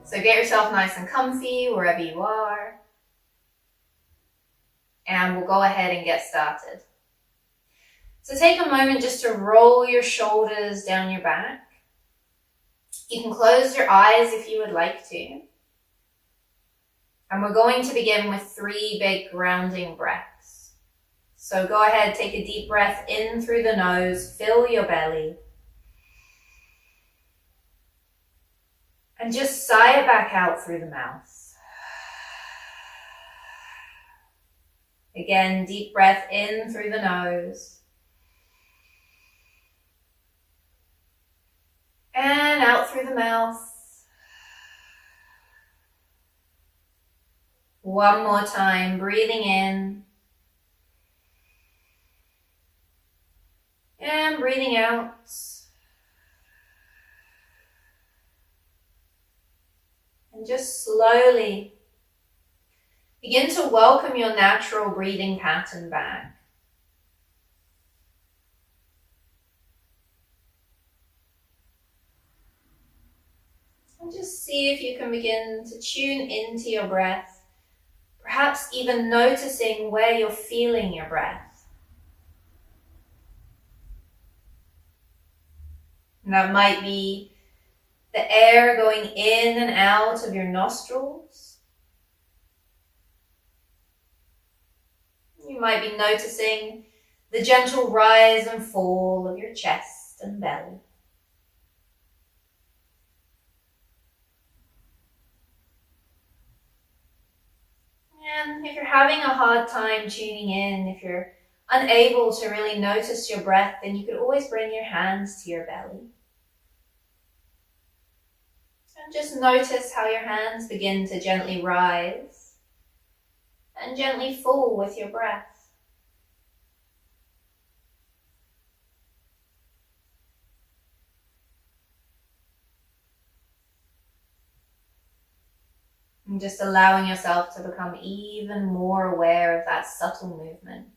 So get yourself nice and comfy wherever you are. And we'll go ahead and get started. So take a moment just to roll your shoulders down your back. You can close your eyes if you would like to. And we're going to begin with 3 big grounding breaths. So go ahead, take a deep breath in through the nose, fill your belly. And just sigh it back out through the mouth. Again, deep breath in through the nose. And out through the mouth. One more time, breathing in. And breathing out. And just slowly begin to welcome your natural breathing pattern back. And just see if you can begin to tune into your breath, perhaps even noticing where you're feeling your breath. And that might be the air going in and out of your nostrils. You might be noticing the gentle rise and fall of your chest and belly. And if you're having a hard time tuning in, if you're unable to really notice your breath, then you could always bring your hands to your belly. And just notice how your hands begin to gently rise and gently fall with your breath. And just allowing yourself to become even more aware of that subtle movement.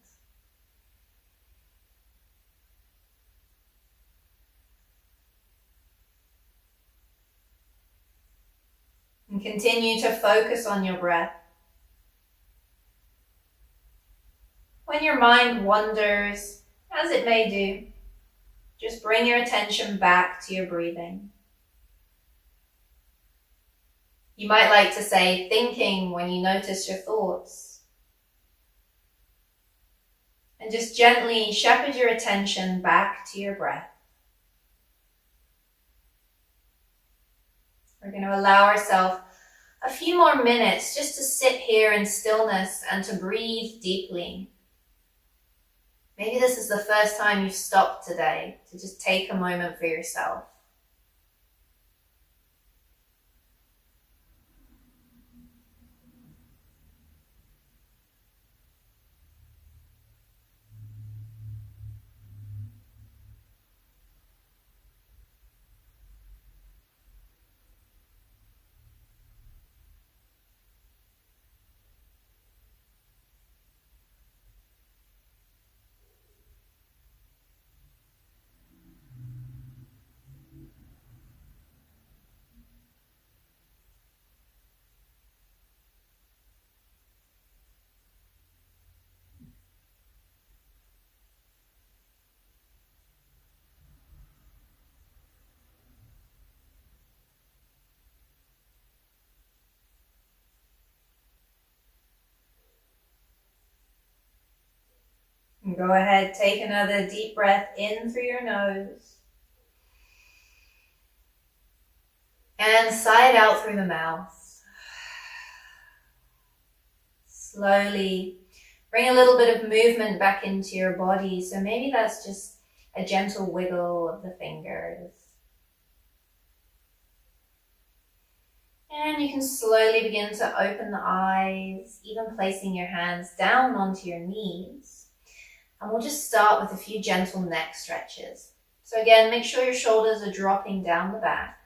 And continue to focus on your breath. When your mind wanders, as it may do, just bring your attention back to your breathing. You might like to say thinking when you notice your thoughts. And just gently shepherd your attention back to your breath. We're going to allow ourselves a few more minutes just to sit here in stillness and to breathe deeply. Maybe this is the first time you've stopped today to just take a moment for yourself. And go ahead, take another deep breath in through your nose. And sigh it out through the mouth. Slowly bring a little bit of movement back into your body. So maybe that's just a gentle wiggle of the fingers. And you can slowly begin to open the eyes, even placing your hands down onto your knees. And we'll just start with a few gentle neck stretches. So again, make sure your shoulders are dropping down the back.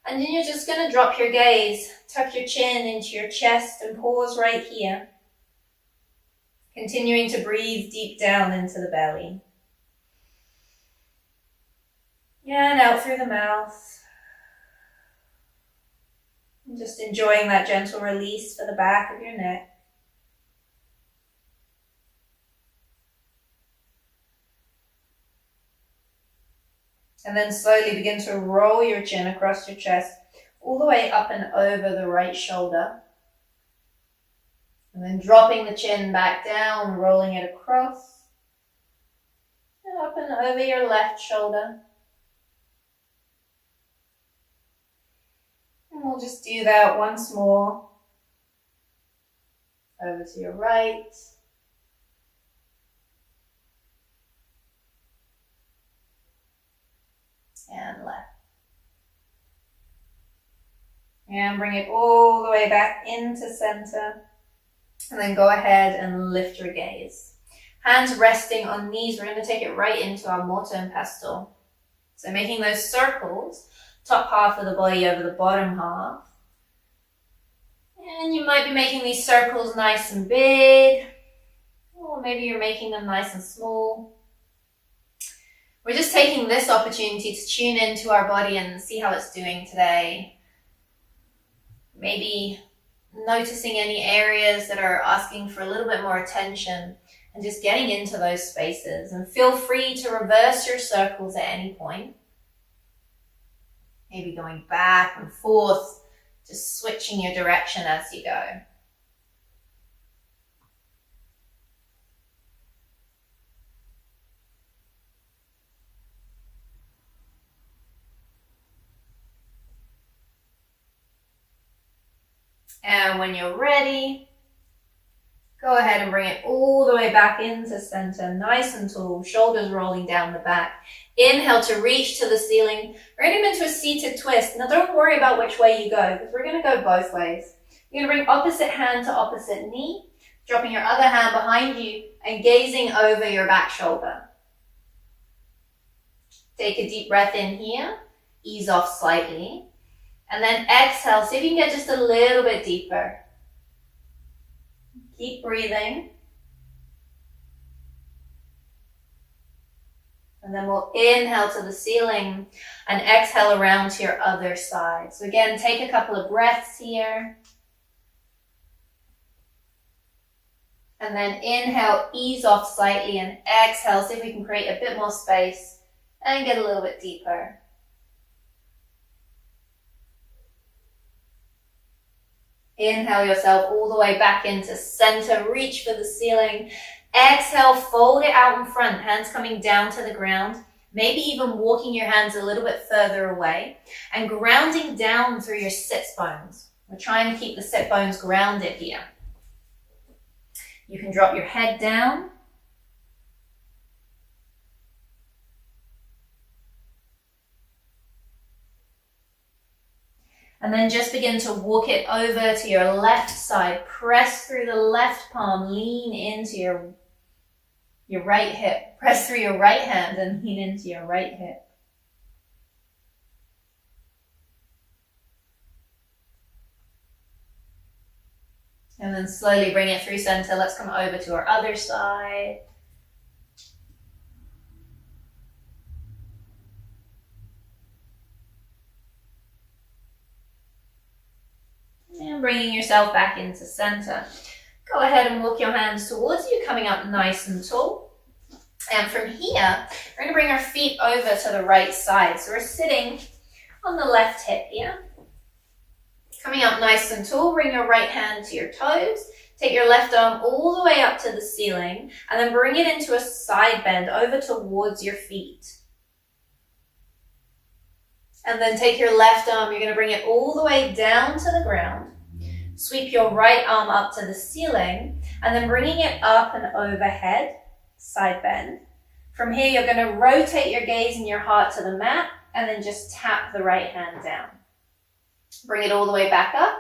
And then you're just going to drop your gaze, tuck your chin into your chest and pause right here. Continuing to breathe deep down into the belly. And out through the mouth. And just enjoying that gentle release for the back of your neck. And then slowly begin to roll your chin across your chest, all the way up and over the right shoulder. And then dropping the chin back down, rolling it across. And up and over your left shoulder. And we'll just do that once more. Over to your right. And left. And bring it all the way back into center. And then go ahead and lift your gaze. Hands resting on knees. We're going to take it right into our mortar and pestle. So making those circles, top half of the body over the bottom half. And you might be making these circles nice and big. Or maybe you're making them nice and small. We're just taking this opportunity to tune into our body and see how it's doing today. Maybe noticing any areas that are asking for a little bit more attention and just getting into those spaces. And feel free to reverse your circles at any point. Maybe going back and forth, just switching your direction as you go. And when you're ready, go ahead and bring it all the way back into center, nice and tall, shoulders rolling down the back. Inhale to reach to the ceiling. We're going to move into a seated twist. Now don't worry about which way you go, because we're going to go both ways. You're going to bring opposite hand to opposite knee, dropping your other hand behind you and gazing over your back shoulder. Take a deep breath in here, ease off slightly. And then exhale, see if you can get just a little bit deeper. Keep breathing. And then we'll inhale to the ceiling and exhale around to your other side. So again, take a couple of breaths here. And then inhale, ease off slightly, and exhale, see if we can create a bit more space and get a little bit deeper. Inhale yourself all the way back into center, reach for the ceiling. Exhale, fold it out in front, hands coming down to the ground. Maybe even walking your hands a little bit further away and grounding down through your sits bones. We're trying to keep the sit bones grounded here. You can drop your head down. And then just begin to walk it over to your left side. Press through the left palm, lean into your right hip. Press through your right hand and lean into your right hip. And then slowly bring it through center. Let's come over to our other side. And bringing yourself back into center. Go ahead and walk your hands towards you, coming up nice and tall. And from here, we're going to bring our feet over to the right side. So we're sitting on the left hip here. Coming up nice and tall, bring your right hand to your toes. Take your left arm all the way up to the ceiling and then bring it into a side bend over towards your feet. And then take your left arm, you're going to bring it all the way down to the ground. Sweep your right arm up to the ceiling and then bringing it up and overhead, side bend. From here, you're going to rotate your gaze and your heart to the mat and then just tap the right hand down. Bring it all the way back up,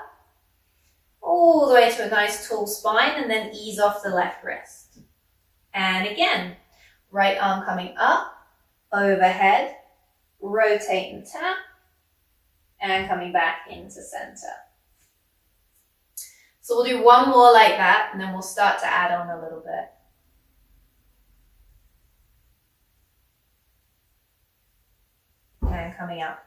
all the way to a nice tall spine and then ease off the left wrist. And again, right arm coming up, overhead, rotate and tap, and coming back into center. So we'll do one more like that, and then we'll start to add on a little bit. And coming up.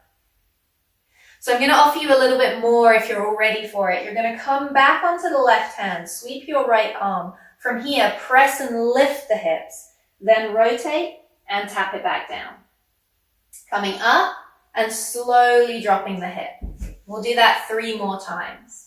So I'm going to offer you a little bit more if you're all ready for it. You're going to come back onto the left hand, sweep your right arm. From here, press and lift the hips, then rotate and tap it back down. Coming up and slowly dropping the hip. We'll do that 3 more times.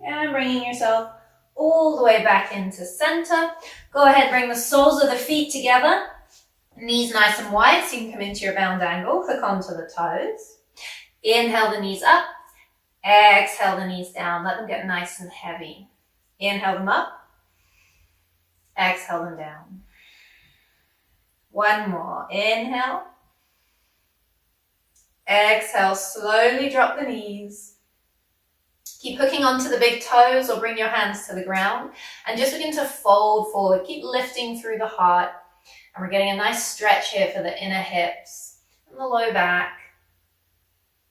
And bringing yourself all the way back into center. Go ahead, bring the soles of the feet together. Knees nice and wide so you can come into your bound angle. Hook onto the toes. Inhale the knees up. Exhale the knees down. Let them get nice and heavy. Inhale them up. Exhale them down. One more. Inhale. Exhale. Slowly drop the knees. Keep hooking onto the big toes or bring your hands to the ground and just begin to fold forward. Keep lifting through the heart. And we're getting a nice stretch here for the inner hips and the low back.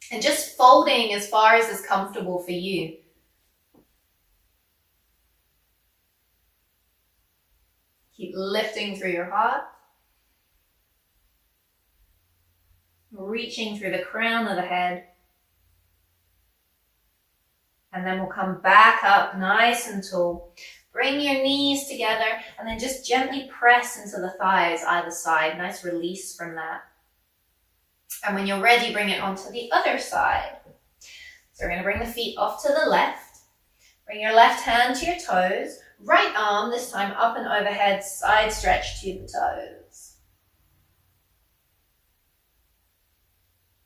And just folding as far as is comfortable for you. Keep lifting through your heart. Reaching through the crown of the head. And then we'll come back up nice and tall. Bring your knees together and then just gently press into the thighs either side. Nice release from that. And when you're ready, bring it onto the other side. So we're going to bring the feet off to the left. Bring your left hand to your toes. Right arm, this time up and overhead, side stretch to the toes.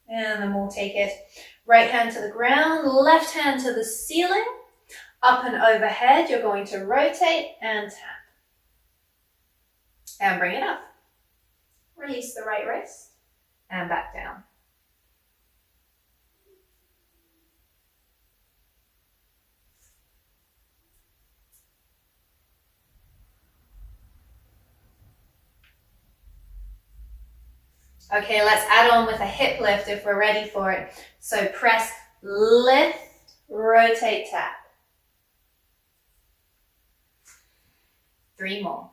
And then we'll take it right hand to the ground, left hand to the ceiling. Up and overhead, you're going to rotate and tap. And bring it up. Release the right wrist and back down. Okay, let's add on with a hip lift if we're ready for it. So press, lift, rotate, tap. 3 more.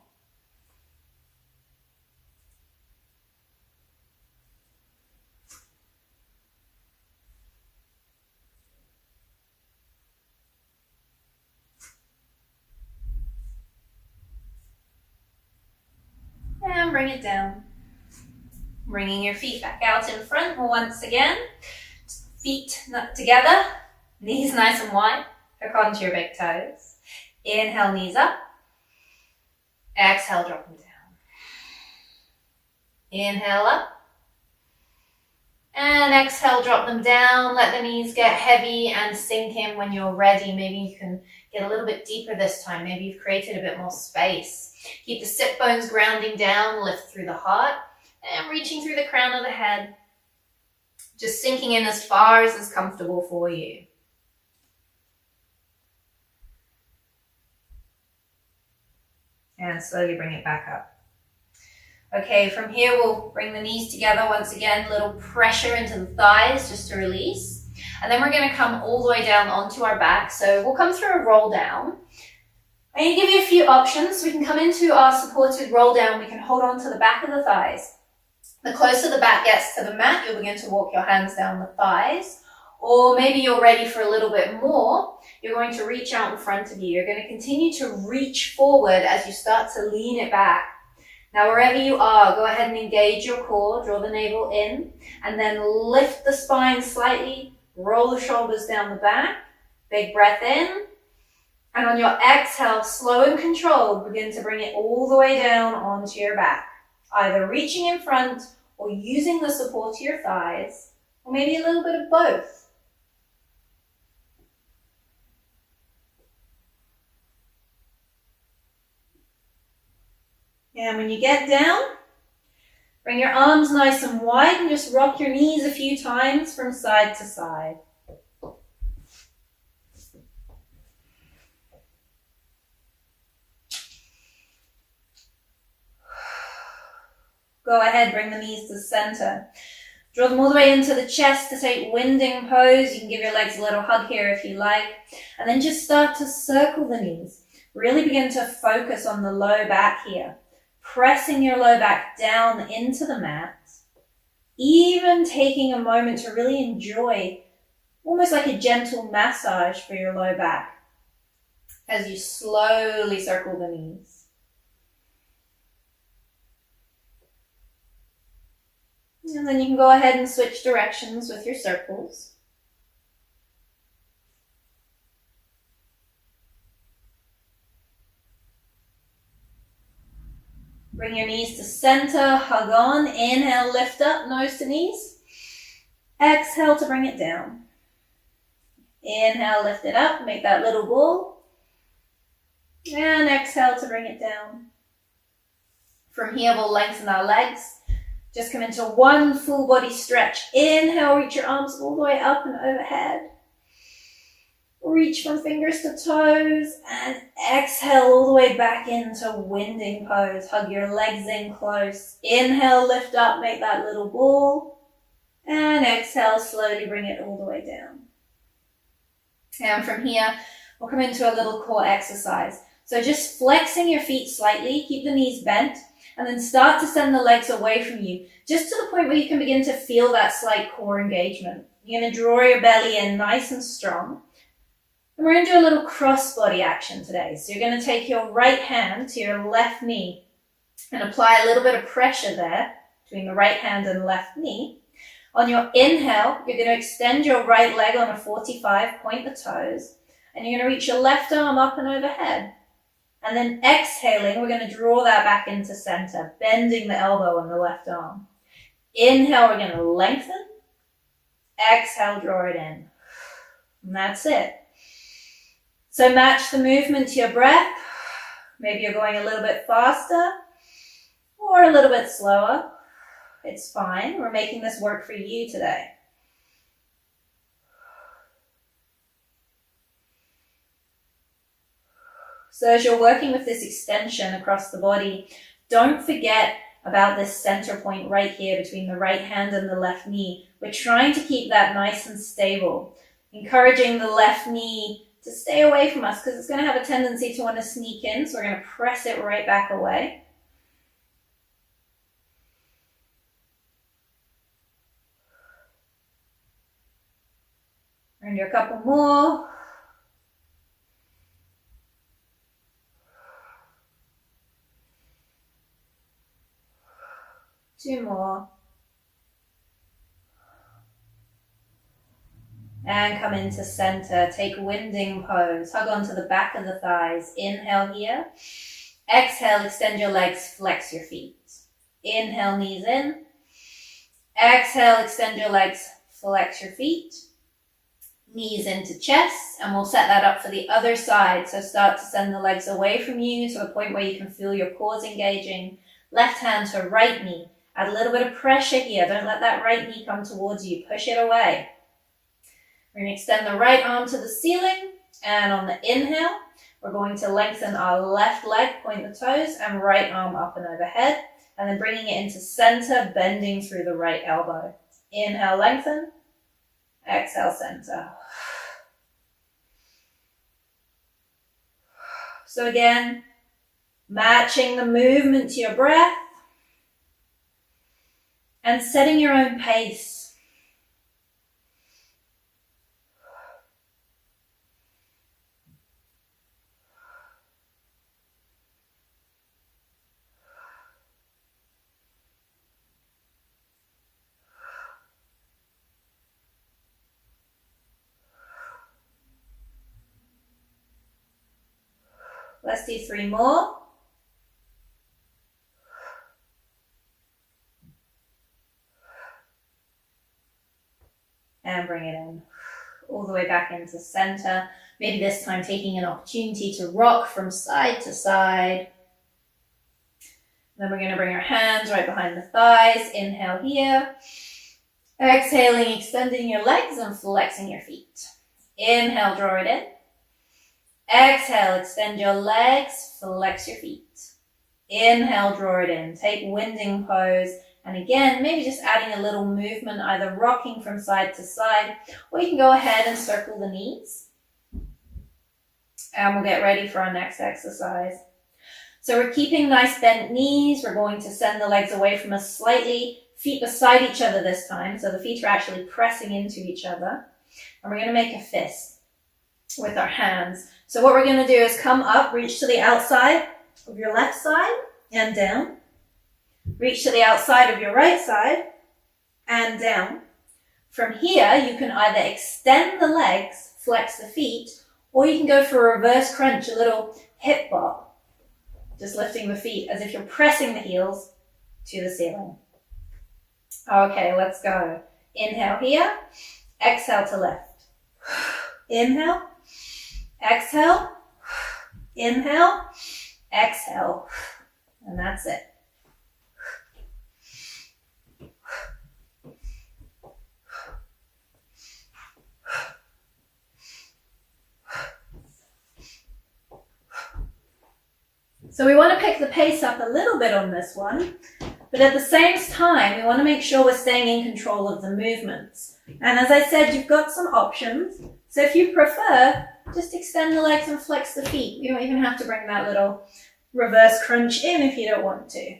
And bring it down. Bringing your feet back out in front once again. Feet together, knees nice and wide. Hook onto your big toes. Inhale, knees up. Exhale, drop them down. Inhale up. And exhale, drop them down. Let the knees get heavy and sink in when you're ready. Maybe you can get a little bit deeper this time. Maybe you've created a bit more space. Keep the sit bones grounding down. Lift through the heart. And reaching through the crown of the head. Just sinking in as far as is comfortable for you. And slowly bring it back up. Okay, from here we'll bring the knees together once again. Little pressure into the thighs just to release. And then we're going to come all the way down onto our back. So we'll come through a roll down. I'm going to give you a few options. We can come into our supported roll down. We can hold on to the back of the thighs. The closer the back gets to the mat, you'll begin to walk your hands down the thighs. Or maybe you're ready for a little bit more. You're going to reach out in front of you. You're going to continue to reach forward as you start to lean it back. Now, wherever you are, go ahead and engage your core. Draw the navel in. And then lift the spine slightly. Roll the shoulders down the back. Big breath in. And on your exhale, slow and controlled, begin to bring it all the way down onto your back. Either reaching in front or using the support to your thighs, or maybe a little bit of both. And when you get down, bring your arms nice and wide and just rock your knees a few times from side to side. go ahead, bring the knees to center. Draw them all the way into the chest to take winding pose. You can give your legs a little hug here if you like. And then just start to circle the knees. Really begin to focus on the low back here. Pressing your low back down into the mat. Even taking a moment to really enjoy almost like a gentle massage for your low back as you slowly circle the knees. And then you can go ahead and switch directions with your circles. Bring your knees to center, hug on. Inhale, lift up, nose to knees. Exhale to bring it down. Inhale, lift it up, make that little ball. And exhale to bring it down. From here, we'll lengthen our legs. Just come into one full body stretch. Inhale, reach your arms all the way up and overhead. Reach from fingers to toes and exhale all the way back into winding pose. Hug your legs in close. Inhale, lift up, make that little ball. And exhale, slowly bring it all the way down. And from here, we'll come into a little core exercise. So just flexing your feet slightly, keep the knees bent, and then start to send the legs away from you, just to the point where you can begin to feel that slight core engagement. You're going to draw your belly in nice and strong. And we're going to do a little cross body action today. So you're going to take your right hand to your left knee and apply a little bit of pressure there between the right hand and left knee. On your inhale, you're going to extend your right leg on a 45, point the toes, and you're going to reach your left arm up and overhead. And then exhaling, we're going to draw that back into center, bending the elbow on the left arm. Inhale, we're going to lengthen. Exhale, draw it in. And that's it. So match the movement to your breath. Maybe you're going a little bit faster or a little bit slower. It's fine. We're making this work for you today. So as you're working with this extension across the body, don't forget about this center point right here between the right hand and the left knee. We're trying to keep that nice and stable, encouraging the left knee to stay away from us because it's going to have a tendency to want to sneak in. So we're going to press it right back away. We're going to do a couple more. Two more. And come into center. Take winding pose. Hug onto the back of the thighs. Inhale here. Exhale, extend your legs, flex your feet. Inhale, knees in. Exhale, extend your legs, flex your feet. Knees into chest, and we'll set that up for the other side. So start to send the legs away from you to a point where you can feel your quads engaging. Left hand to right knee. Add a little bit of pressure here. Don't let that right knee come towards you. Push it away. We're going to extend the right arm to the ceiling, and on the inhale, we're going to lengthen our left leg, point the toes, and right arm up and overhead, and then bringing it into center, bending through the right elbow. Inhale, lengthen. Exhale, center. So again, matching the movement to your breath and setting your own pace. Let's do 3 more. And bring it in. All the way back into center. Maybe this time taking an opportunity to rock from side to side. Then we're going to bring our hands right behind the thighs. Inhale here. Exhaling, extending your legs and flexing your feet. Inhale, draw it in. Exhale, extend your legs, flex your feet. Inhale, draw it in. Take winding pose. And again, maybe just adding a little movement, either rocking from side to side, or you can go ahead and circle the knees. And we'll get ready for our next exercise. So we're keeping nice bent knees. We're going to send the legs away from us slightly, feet beside each other this time. So the feet are actually pressing into each other. And we're going to make a fist with our hands. So what we're going to do is come up, reach to the outside of your left side and down. Reach to the outside of your right side and down. From here, you can either extend the legs, flex the feet, or you can go for a reverse crunch, a little hip bop. Just lifting the feet as if you're pressing the heels to the ceiling. Okay, let's go. Inhale here, exhale to left. Inhale, exhale, inhale, exhale. And that's it. So we want to pick the pace up a little bit on this one, but at the same time, we want to make sure we're staying in control of the movements. And as I said, you've got some options. So if you prefer, just extend the legs and flex the feet. You don't even have to bring that little reverse crunch in if you don't want to.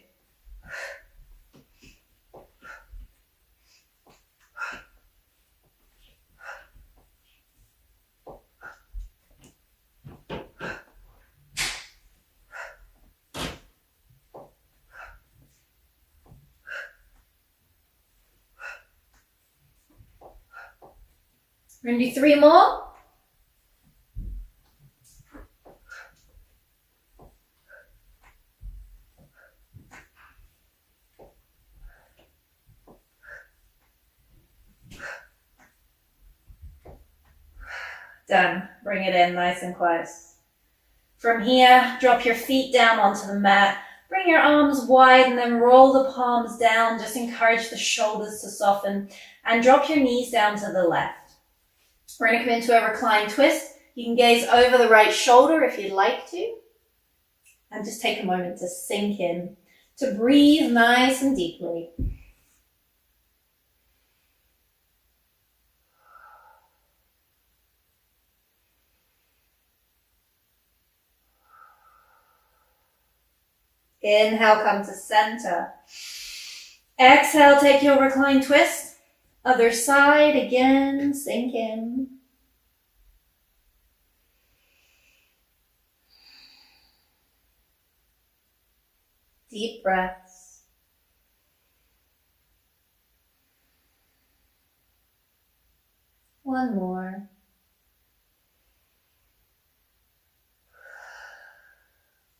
We're going to do 3 more. Done. Bring it in nice and close. From here, drop your feet down onto the mat. Bring your arms wide and then roll the palms down. Just encourage the shoulders to soften and drop your knees down to the left. We're going to come into a reclined twist. You can gaze over the right shoulder if you'd like to. And just take a moment to sink in, to breathe nice and deeply. Inhale, come to center. Exhale, take your reclined twist. Other side, again, sink in. Deep breaths. One more.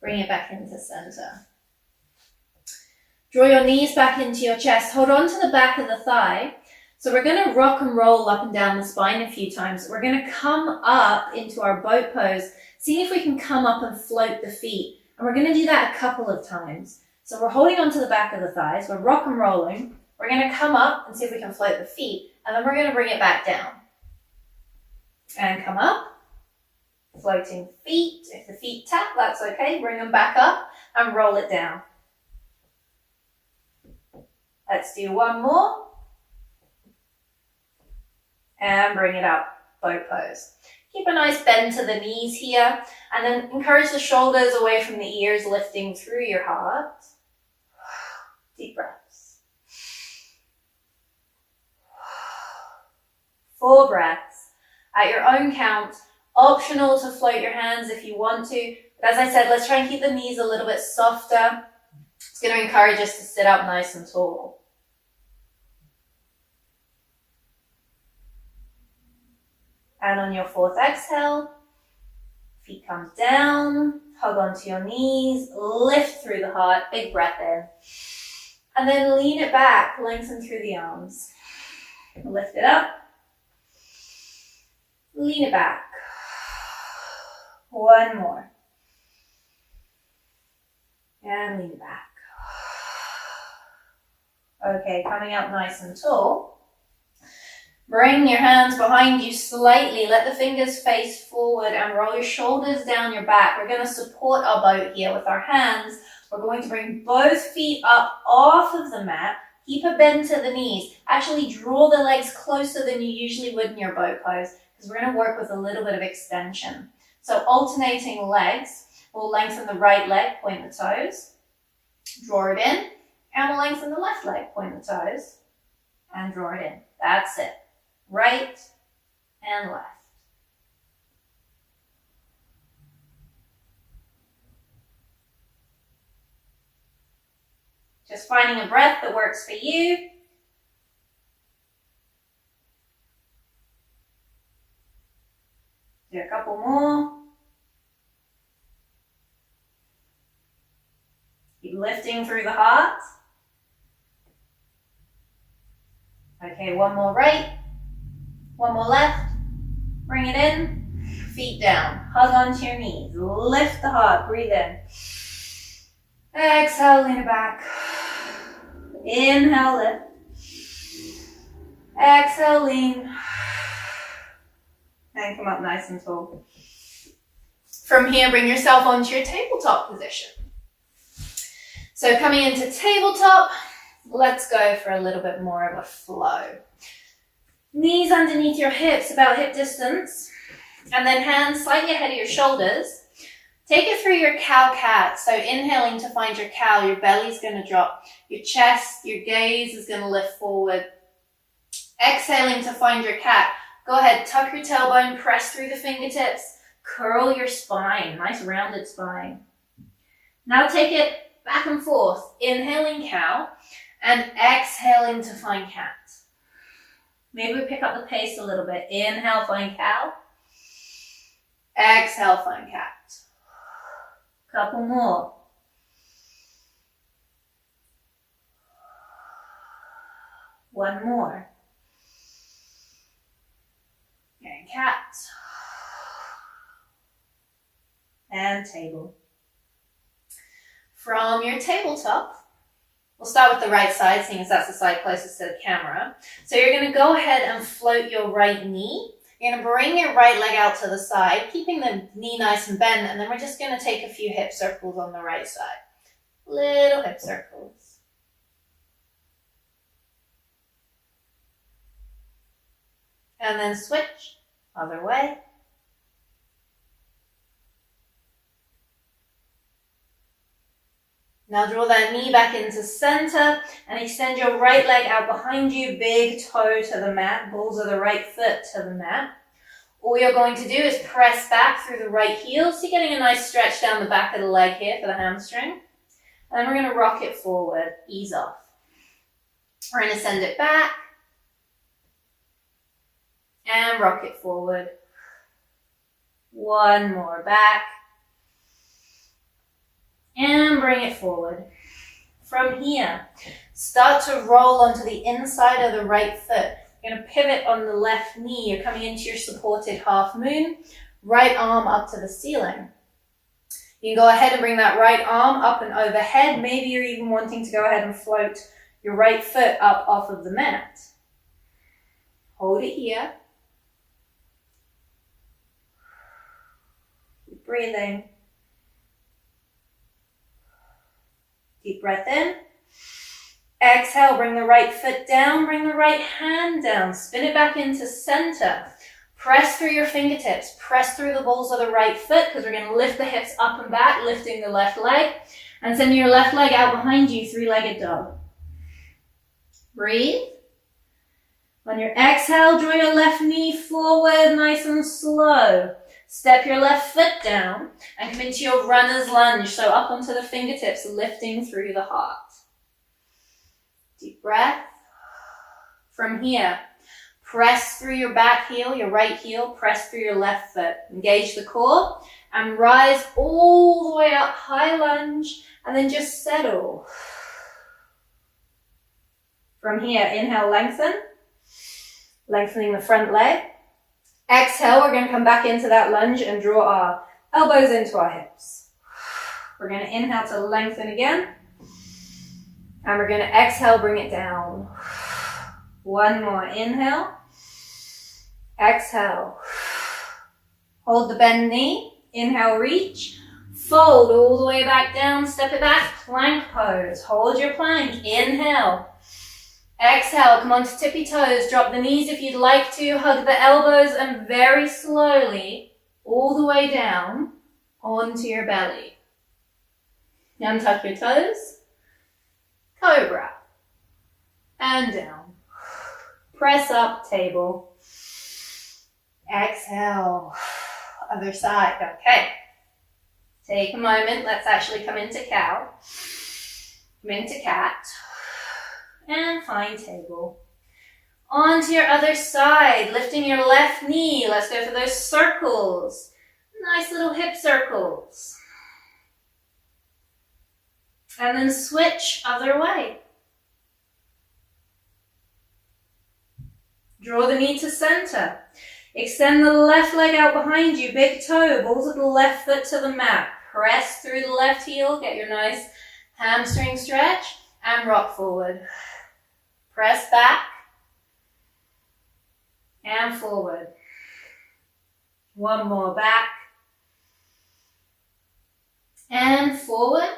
Bring it back into center. Draw your knees back into your chest. Hold on to the back of the thigh. So we're going to rock and roll up and down the spine a few times. We're going to come up into our boat pose, seeing if we can come up and float the feet. And we're going to do that a couple of times. So we're holding on to the back of the thighs. We're rock and rolling. We're going to come up and see if we can float the feet. And then we're going to bring it back down. And come up. Floating feet. If the feet tap, that's okay. Bring them back up and roll it down. Let's do one more. And bring it up, boat pose. Keep a nice bend to the knees here, and then encourage the shoulders away from the ears, lifting through your heart. Deep breaths. 4 breaths. At your own count, optional to float your hands if you want to, but as I said, let's try and keep the knees a little bit softer. It's going to encourage us to sit up nice and tall. And on your 4th exhale, feet come down, hug onto your knees, lift through the heart, big breath in. And then lean it back, lengthen through the arms. Lift it up, lean it back. One more. And lean it back. Okay, coming up nice and tall. Bring your hands behind you slightly. Let the fingers face forward and roll your shoulders down your back. We're going to support our boat here with our hands. We're going to bring both feet up off of the mat. Keep a bend to the knees. Actually draw the legs closer than you usually would in your boat pose, because we're going to work with a little bit of extension. So alternating legs, we'll lengthen the right leg, point the toes, draw it in, and we'll lengthen the left leg, point the toes, and draw it in. That's it. Right and left. Just finding a breath that works for you. Do a couple more. Keep lifting through the heart. Okay, one more right, one more left. Bring it in, feet down, hug onto your knees, lift the heart, breathe in. Exhale, lean it back. Inhale, lift. Exhale, lean. And come up nice and tall. From here, bring yourself onto your tabletop position. So coming into tabletop, let's go for a little bit more of a flow. Knees underneath your hips, about hip distance, and then hands slightly ahead of your shoulders. Take it through your cow-cat. So inhaling to find your cow, your belly's going to drop. Your chest, your gaze is going to lift forward. Exhaling to find your cat. Go ahead, tuck your tailbone, press through the fingertips, curl your spine, nice rounded spine. Now take it back and forth, inhaling cow and exhaling to find cat. Maybe we pick up the pace a little bit. Inhale, find cow. Exhale, find cat. Couple more. One more. And cat. And table. From your tabletop, we'll start with the right side, seeing as that's the side closest to the camera. So you're going to go ahead and float your right knee. You're going to bring your right leg out to the side, keeping the knee nice and bent, and then we're just going to take a few hip circles on the right side. Little hip circles. And then switch, other way. Now draw that knee back into center and extend your right leg out behind you, big toe to the mat, balls of the right foot to the mat. All you're going to do is press back through the right heel, so you're getting a nice stretch down the back of the leg here for the hamstring. And then we're going to rock it forward, ease off. We're going to send it back and rock it forward. One more back. And bring it forward. From here, start to roll onto the inside of the right foot. You're going to pivot on the left knee. You're coming into your supported half moon. Right arm up to the ceiling. You can go ahead and bring that right arm up and overhead. Maybe you're even wanting to go ahead and float your right foot up off of the mat. Hold it here. Keep breathing. Deep breath in. Exhale, bring the right foot down, bring the right hand down. Spin it back into center. Press through your fingertips. Press through the balls of the right foot, because we're going to lift the hips up and back, lifting the left leg. And send your left leg out behind you, three-legged dog. Breathe. On your exhale, draw your left knee forward, nice and slow. Step your left foot down and come into your runner's lunge. So up onto the fingertips, lifting through the heart. Deep breath. From here, press through your back heel, your right heel, press through your left foot. Engage the core and rise all the way up, high lunge, and then just settle. From here, inhale, lengthen. Lengthening the front leg. Exhale, we're going to come back into that lunge and draw our elbows into our hips. We're going to inhale to lengthen again. And we're going to exhale, bring it down. One more inhale. Exhale. Hold the bend knee. Inhale, reach. Fold all the way back down. Step it back. Plank pose. Hold your plank. Inhale. Exhale, come onto tippy toes, drop the knees if you'd like to, hug the elbows and very slowly, all the way down onto your belly. Untuck your toes, cobra, and down. Press up, table. Exhale, other side, okay. Take a moment, let's actually come into cow, come into cat, and find table. Onto your other side, lifting your left knee. Let's go for those circles. Nice little hip circles. And then switch other way. Draw the knee to center. Extend the left leg out behind you, big toe, balls of the left foot to the mat. Press through the left heel, get your nice hamstring stretch, and rock forward. Press back and forward. One more, back and forward.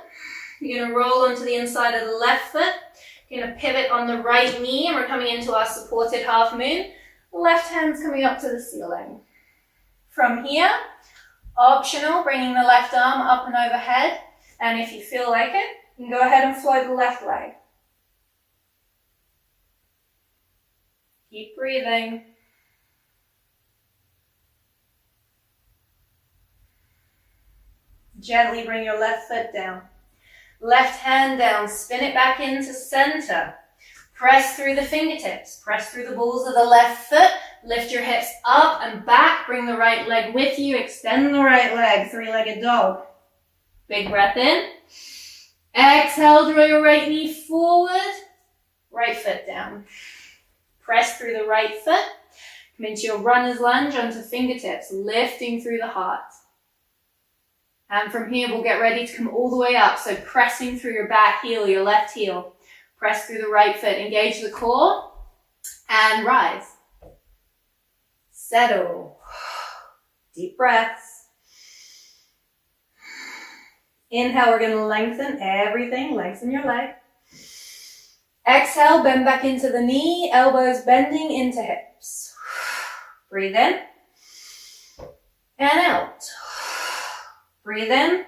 You're going to roll onto the inside of the left foot. You're going to pivot on the right knee, and we're coming into our supported half moon. Left hand's coming up to the ceiling. From here, optional, bringing the left arm up and overhead. And if you feel like it, you can go ahead and float the left leg. Keep breathing. Gently bring your left foot down. Left hand down, spin it back into center. Press through the fingertips, press through the balls of the left foot, lift your hips up and back, bring the right leg with you, extend the right leg, three-legged dog. Big breath in. Exhale, draw your right knee forward, right foot down. Press through the right foot, come into your runner's lunge onto fingertips, lifting through the heart. And from here, we'll get ready to come all the way up. So pressing through your back heel, your left heel. Press through the right foot, engage the core, and rise. Settle. Deep breaths. Inhale, we're going to lengthen everything. Lengthen your leg. Exhale, bend back into the knee, elbows bending into hips. Breathe in and out. Breathe in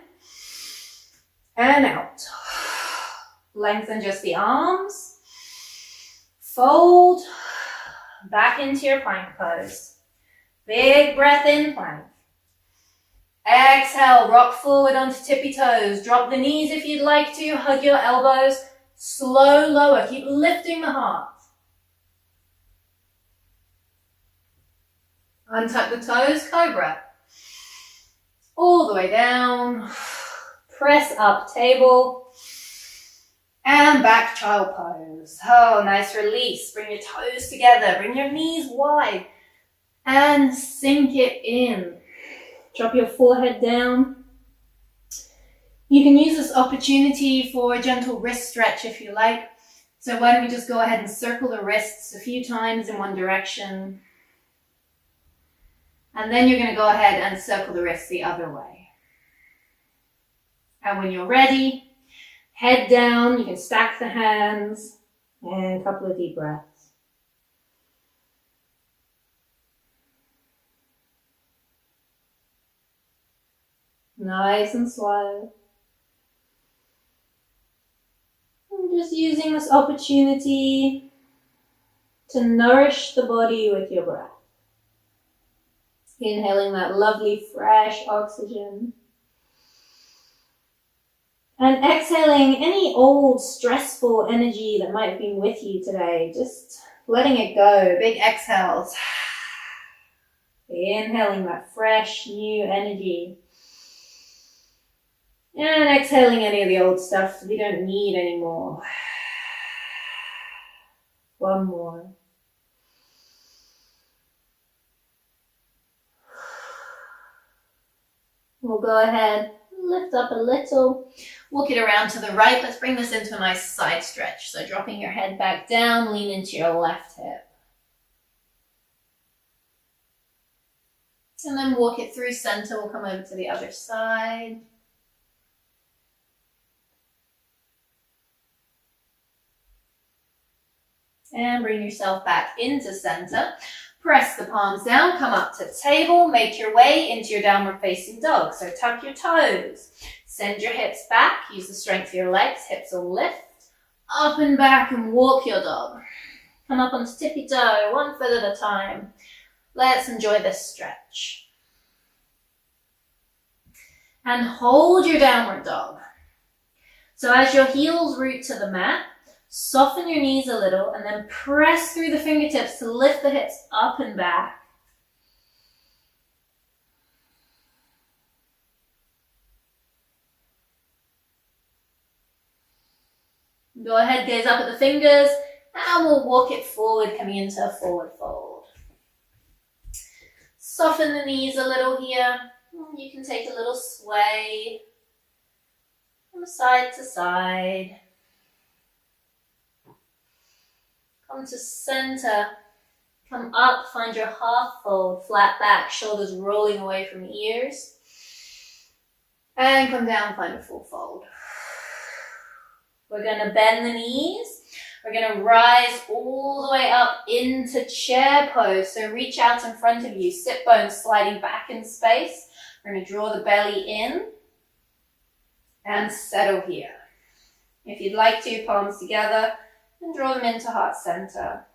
and out. Lengthen just the arms. Fold back into your plank pose. Big breath in, plank. Exhale, rock forward onto tippy toes. Drop the knees if you'd like to. Hug your elbows. Slow lower. Keep lifting the heart. Untuck the toes, cobra. All the way down. Press up, table. And back child pose. Oh, nice release. Bring your toes together. Bring your knees wide. And sink it in. Drop your forehead down. You can use this opportunity for a gentle wrist stretch if you like. So why don't we just go ahead and circle the wrists a few times in one direction. And then you're going to go ahead and circle the wrists the other way. And when you're ready, head down, you can stack the hands, and a couple of deep breaths. Nice and slow. And just using this opportunity to nourish the body with your breath. Inhaling that lovely fresh oxygen. And exhaling any old stressful energy that might have been with you today. Just letting it go. Big exhales. Inhaling that fresh new energy. And exhaling any of the old stuff that we don't need anymore. One more. We'll go ahead, lift up a little, walk it around to the right. Let's bring this into a nice side stretch. So dropping your head back down, lean into your left hip. And then walk it through center. We'll come over to the other side. And bring yourself back into center. Press the palms down, come up to table, make your way into your downward facing dog. So tuck your toes, send your hips back, use the strength of your legs, hips will lift, up and back and walk your dog. Come up onto tippy toe, 1 foot at a time. Let's enjoy this stretch. And hold your downward dog. So as your heels root to the mat, soften your knees a little and then press through the fingertips to lift the hips up and back. Go ahead, gaze up at the fingers, and we'll walk it forward, coming into a forward fold. Soften the knees a little here. You can take a little sway from side to side. Come to center. Come up, find your half fold, flat back, shoulders rolling away from ears. And come down, find a full fold. We're going to bend the knees. We're going to rise all the way up into chair pose. So reach out in front of you, sit bones sliding back in space. We're going to draw the belly in and settle here. If you'd like to, palms together and draw them into heart center.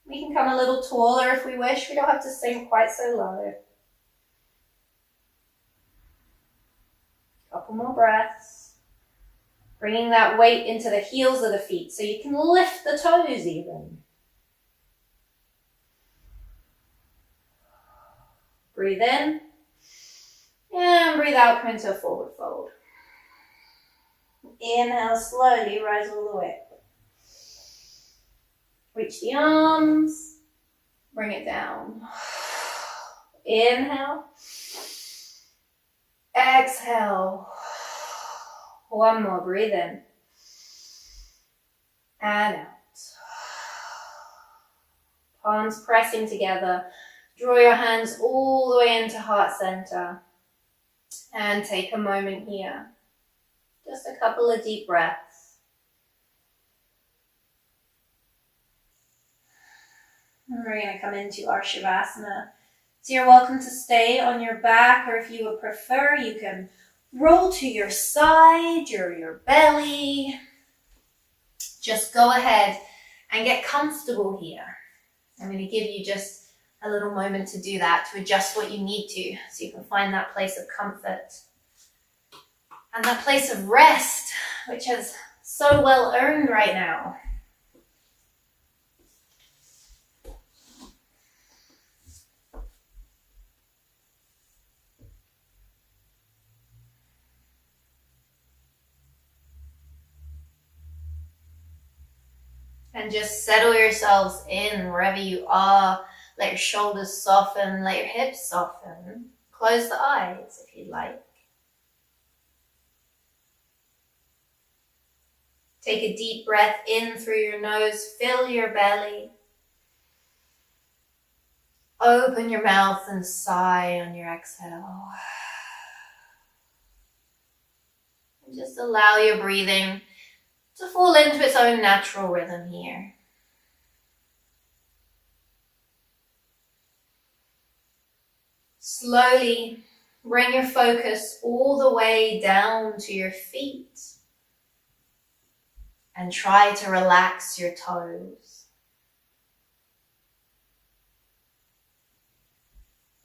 We can come a little taller if we wish. We don't have to sink quite so low. Couple more breaths. Bringing that weight into the heels of the feet so you can lift the toes even. Breathe in. And breathe out, come into a forward fold. Inhale, slowly rise all the way. Reach the arms. Bring it down. Inhale. Exhale. One more, breathe in. And out. Palms pressing together. Draw your hands all the way into heart center. And take a moment here. Just a couple of deep breaths. And we're going to come into our Shavasana. So you're welcome to stay on your back, or if you would prefer, you can roll to your side or your belly. Just go ahead and get comfortable here. I'm going to give you just a little moment to do that, to adjust what you need to, so you can find that place of comfort and that place of rest, which is so well earned right now. And just settle yourselves in wherever you are. Let your shoulders soften, let your hips soften. Close the eyes if you'd like. Take a deep breath in through your nose, fill your belly. Open your mouth and sigh on your exhale. And just allow your breathing to fall into its own natural rhythm here. Slowly bring your focus all the way down to your feet and try to relax your toes.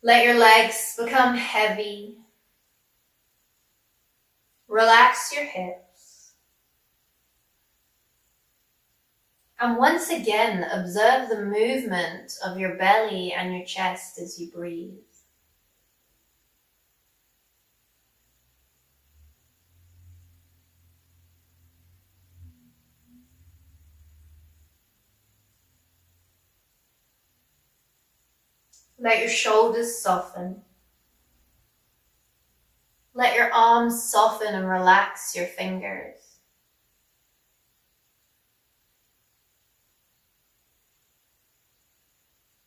Let your legs become heavy. Relax your hips. And once again, observe the movement of your belly and your chest as you breathe. Let your shoulders soften. Let your arms soften and relax your fingers.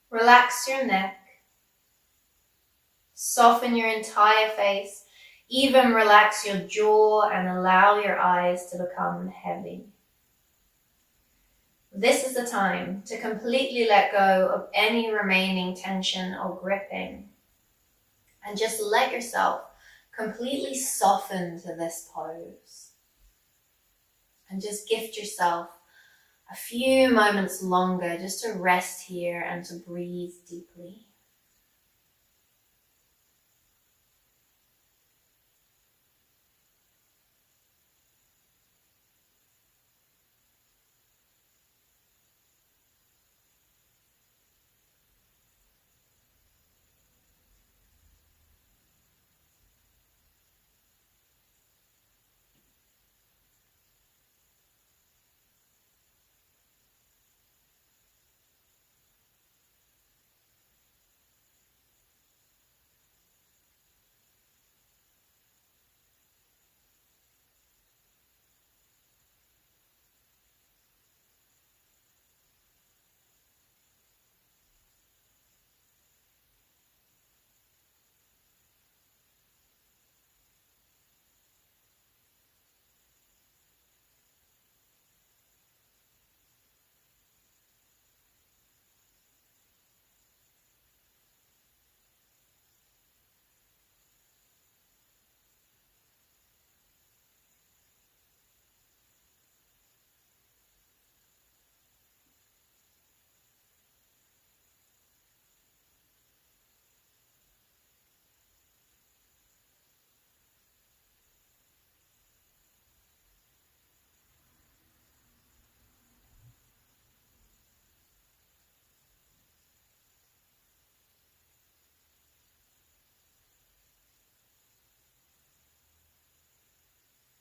Relax your neck. Soften your entire face. Even relax your jaw and allow your eyes to become heavy. This is the time to completely let go of any remaining tension or gripping and just let yourself completely soften to this pose. And just gift yourself a few moments longer just to rest here and to breathe deeply.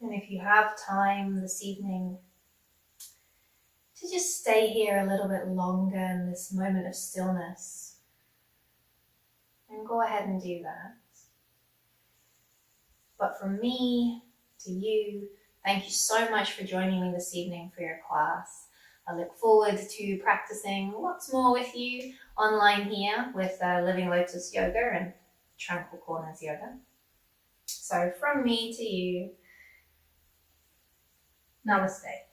And if you have time this evening to just stay here a little bit longer in this moment of stillness, then go ahead and do that. But from me to you, thank you so much for joining me this evening for your class. I look forward to practicing lots more with you online here with Living Lotus Yoga and Tranquil Corners Yoga. So from me to you, namaste.